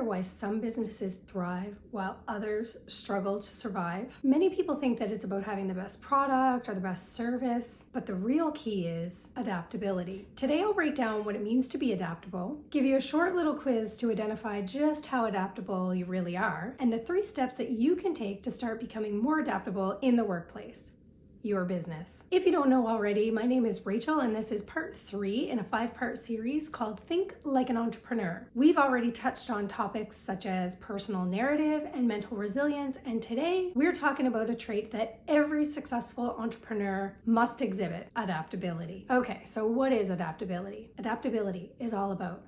wonder why some businesses thrive while others struggle to survive? Many people think that it's about having the best product or the best service, but the real key is adaptability. Today I'll break down what it means to be adaptable, give you a short little quiz to identify just how adaptable you really are, and the 3 steps that you can take to start becoming more adaptable in the workplace. Your business. If you don't know already, my name is Rachel and this is part 3 in a 5-part series called Think Like an Entrepreneur. We've already touched on topics such as personal narrative and mental resilience, and today we're talking about a trait that every successful entrepreneur must exhibit: adaptability. Okay, so what is adaptability? Adaptability is all about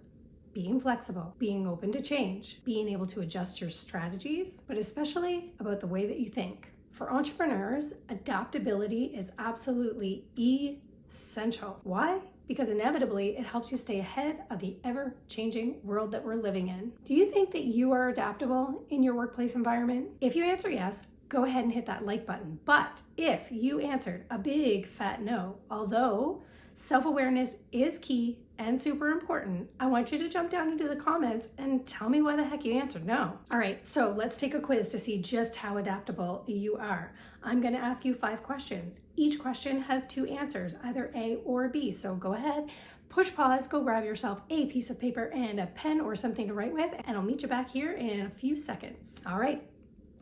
being flexible, being open to change, being able to adjust your strategies, but especially about the way that you think. For entrepreneurs, adaptability is absolutely essential. Why? Because inevitably it helps you stay ahead of the ever-changing world that we're living in. Do you think that you are adaptable in your workplace environment? If you answer yes, go ahead and hit that like button. But if you answered a big fat no, although self-awareness is key and super important, I want you to jump down into the comments and tell me why the heck you answered no. All right, so let's take a quiz to see just how adaptable you are. I'm going to ask you 5 questions. Each question has 2 answers, either A or B. So go ahead, push pause, go grab yourself a piece of paper and a pen or something to write with, and I'll meet you back here in a few seconds. All right,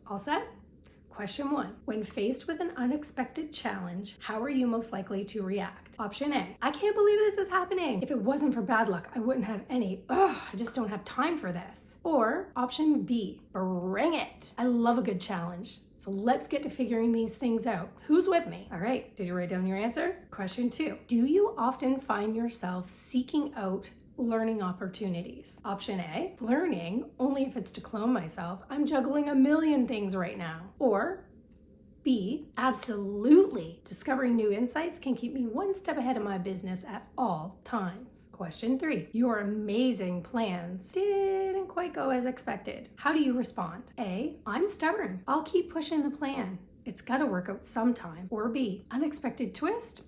all set? Question 1. When faced with an unexpected challenge, how are you most likely to react? Option A. I can't believe this is happening. If it wasn't for bad luck, I wouldn't have any. I just don't have time for this. Or option B. Bring it. I love a good challenge. So let's get to figuring these things out. Who's with me? All right, did you write down your answer? Question 2. Do you often find yourself seeking out learning opportunities? Option A, learning only if it's to clone myself. I'm juggling a million things right now. Or B, absolutely. Discovering new insights can keep me one step ahead of my business at all times. Question 3, your amazing plans didn't quite go as expected. How do you respond? A, I'm stubborn. I'll keep pushing the plan. It's gotta work out sometime. Or B, unexpected twist?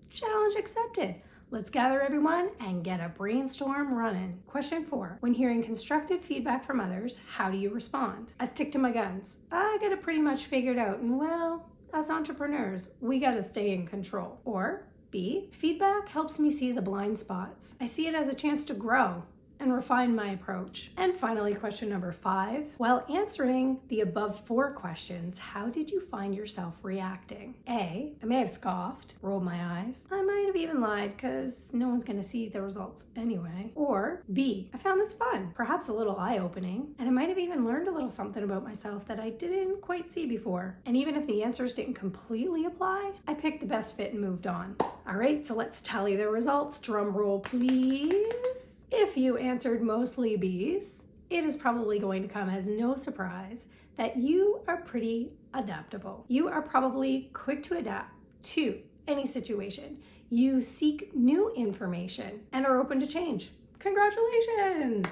Challenge accepted. Let's gather everyone and get a brainstorm running. Question 4. When hearing constructive feedback from others, how do you respond? I stick to my guns. I got it pretty much figured out, and well, as entrepreneurs, we gotta stay in control. Or B. Feedback helps me see the blind spots. I see it as a chance to grow and refine my approach. And finally, question number 5. While answering the above 4 questions, how did you find yourself reacting? A, I may have scoffed, rolled my eyes. I might have even lied because no one's gonna see the results anyway. Or B, I found this fun, perhaps a little eye-opening, and I might have even learned a little something about myself that I didn't quite see before. And even if the answers didn't completely apply, I picked the best fit and moved on. All right, so let's tally the results. Drum roll, please. If you answered mostly B's, it is probably going to come as no surprise that you are pretty adaptable. You are probably quick to adapt to any situation. You seek new information and are open to change. Congratulations!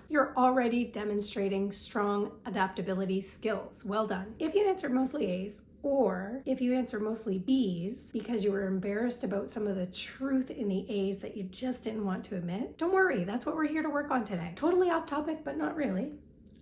You're already demonstrating strong adaptability skills. Well done. If you answered mostly A's, or if you answer mostly B's because you were embarrassed about some of the truth in the A's that you just didn't want to admit, don't worry, that's what we're here to work on today. Totally off topic, but not really.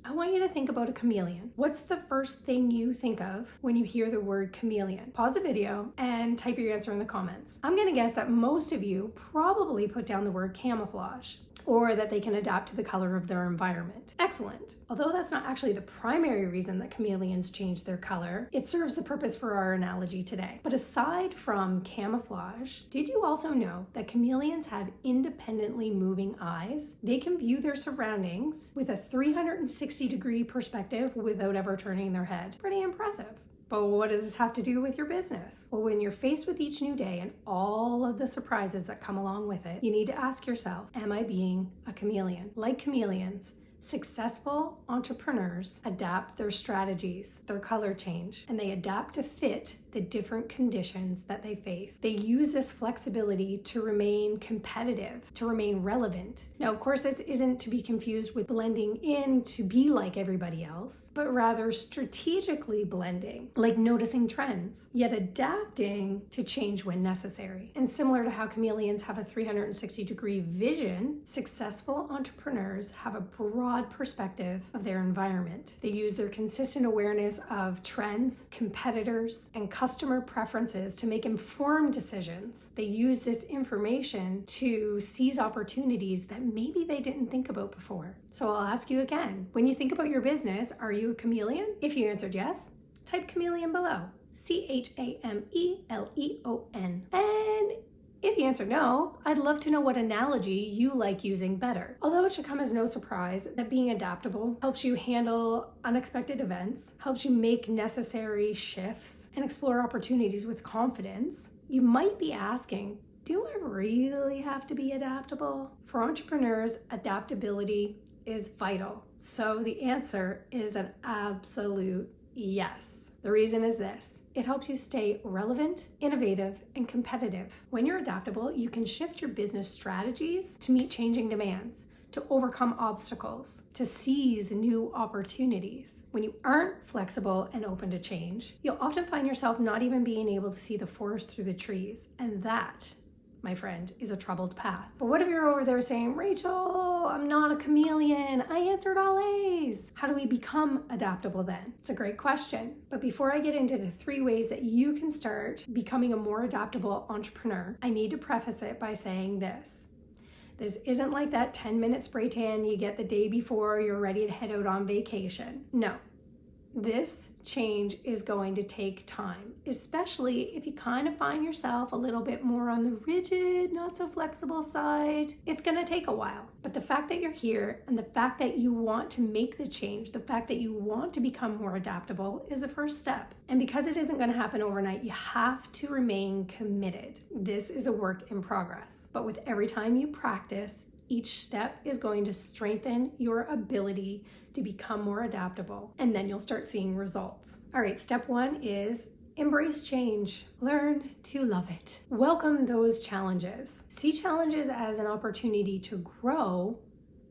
I want you to think about a chameleon. What's the first thing you think of when you hear the word chameleon? Pause the video and type your answer in the comments. I'm gonna guess that most of you probably put down the word camouflage, or that they can adapt to the color of their environment. Excellent. Although that's not actually the primary reason that chameleons change their color, it serves the purpose for our analogy today. But aside from camouflage, did you also know that chameleons have independently moving eyes? They can view their surroundings with a 360-degree perspective without ever turning their head. Pretty impressive. But what does this have to do with your business? Well, when you're faced with each new day and all of the surprises that come along with it, you need to ask yourself, am I being a chameleon? Like chameleons, successful entrepreneurs adapt their strategies, their color change, and they adapt to fit the different conditions that they face. They use this flexibility to remain competitive, to remain relevant. Now, of course, this isn't to be confused with blending in to be like everybody else, but rather strategically blending, like noticing trends, yet adapting to change when necessary. And similar to how chameleons have a 360-degree vision, successful entrepreneurs have a broad perspective of their environment. They use their consistent awareness of trends, competitors, and customer preferences to make informed decisions. They use this information to seize opportunities that maybe they didn't think about before. So I'll ask you again, when you think about your business, are you a chameleon? If you answered yes, type chameleon below. CHAMELEON. And if you answer no, I'd love to know what analogy you like using better. Although it should come as no surprise that being adaptable helps you handle unexpected events, helps you make necessary shifts, and explore opportunities with confidence, you might be asking, do I really have to be adaptable? For entrepreneurs, adaptability is vital. So the answer is an absolute yes. The reason is this: it helps you stay relevant, innovative, and competitive. When you're adaptable, you can shift your business strategies to meet changing demands, to overcome obstacles, to seize new opportunities. When you aren't flexible and open to change, you'll often find yourself not even being able to see the forest through the trees. And that, my friend, is a troubled path. But what if you're over there saying, Rachel, I'm not a chameleon, I answered all A's. How do we become adaptable then? It's a great question. But before I get into the 3 ways that you can start becoming a more adaptable entrepreneur, I need to preface it by saying this. This isn't like that 10-minute spray tan you get the day before you're ready to head out on vacation. No. This change is going to take time, especially if you kind of find yourself a little bit more on the rigid, not so flexible side. It's going to take a while, but the fact that you're here and the fact that you want to make the change, the fact that you want to become more adaptable is the first step. And because it isn't going to happen overnight, you have to remain committed. This is a work in progress, but with every time you practice, each step is going to strengthen your ability to become more adaptable, and then you'll start seeing results. All right, step 1 is embrace change. Learn to love it. Welcome those challenges. See challenges as an opportunity to grow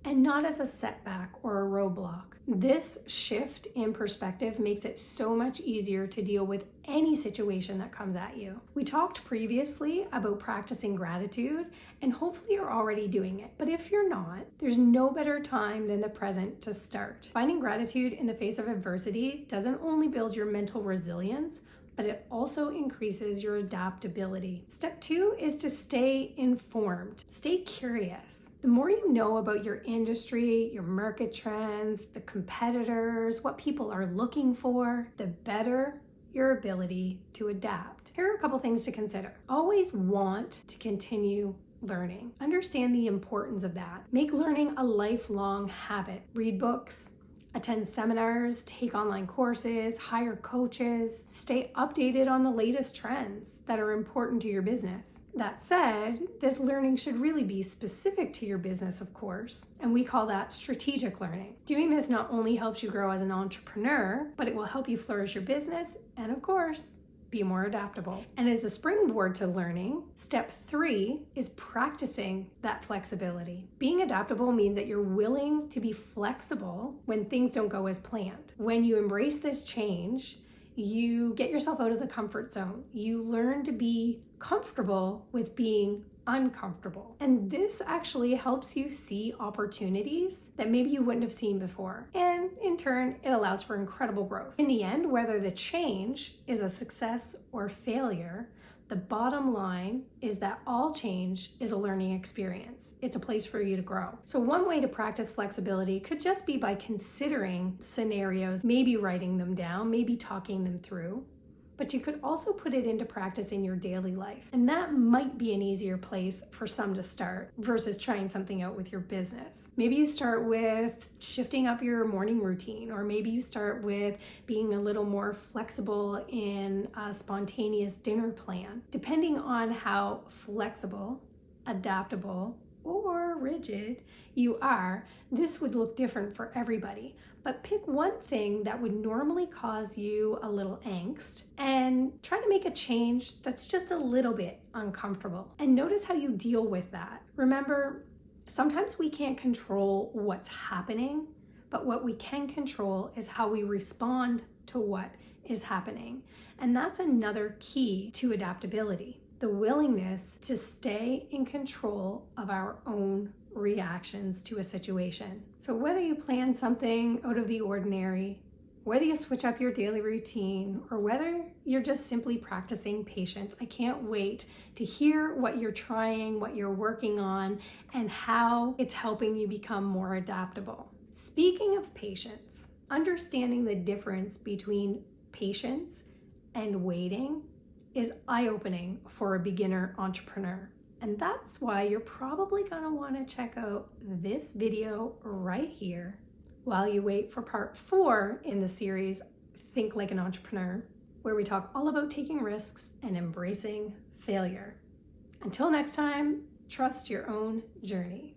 and not as a setback or a roadblock. This shift in perspective makes it so much easier to deal with any situation that comes at you. We talked previously about practicing gratitude, and hopefully you're already doing it. But if you're not, there's no better time than the present to start. Finding gratitude in the face of adversity doesn't only build your mental resilience, but it also increases your adaptability. Step 2 is to stay informed. Stay curious. The more you know about your industry, your market trends, the competitors, what people are looking for, the better your ability to adapt. Here are a couple things to consider. Always want to continue learning. Understand the importance of that. Make learning a lifelong habit. Read books, attend seminars, take online courses, hire coaches, stay updated on the latest trends that are important to your business. That said, this learning should really be specific to your business, of course, and we call that strategic learning. Doing this not only helps you grow as an entrepreneur, but it will help you flourish your business and, of course, be more adaptable. And as a springboard to learning, step 3 is practicing that flexibility. Being adaptable means that you're willing to be flexible when things don't go as planned. When you embrace this change, you get yourself out of the comfort zone. You learn to be comfortable with being uncomfortable. And this actually helps you see opportunities that maybe you wouldn't have seen before. And in turn, it allows for incredible growth. In the end, whether the change is a success or failure, the bottom line is that all change is a learning experience. It's a place for you to grow. So one way to practice flexibility could just be by considering scenarios, maybe writing them down, maybe talking them through. But you could also put it into practice in your daily life. And that might be an easier place for some to start versus trying something out with your business. Maybe you start with shifting up your morning routine, or maybe you start with being a little more flexible in a spontaneous dinner plan. Depending on how flexible, adaptable, or rigid you are, this would look different for everybody. But pick one thing that would normally cause you a little angst and try to make a change that's just a little bit uncomfortable. And notice how you deal with that. Remember, sometimes we can't control what's happening, but what we can control is how we respond to what is happening. And that's another key to adaptability. The willingness to stay in control of our own reactions to a situation. So whether you plan something out of the ordinary, whether you switch up your daily routine, or whether you're just simply practicing patience, I can't wait to hear what you're trying, what you're working on, and how it's helping you become more adaptable. Speaking of patience, understanding the difference between patience and waiting is eye-opening for a beginner entrepreneur. And that's why you're probably gonna wanna check out this video right here while you wait for part 4 in the series, Think Like an Entrepreneur, where we talk all about taking risks and embracing failure. Until next time, trust your own journey.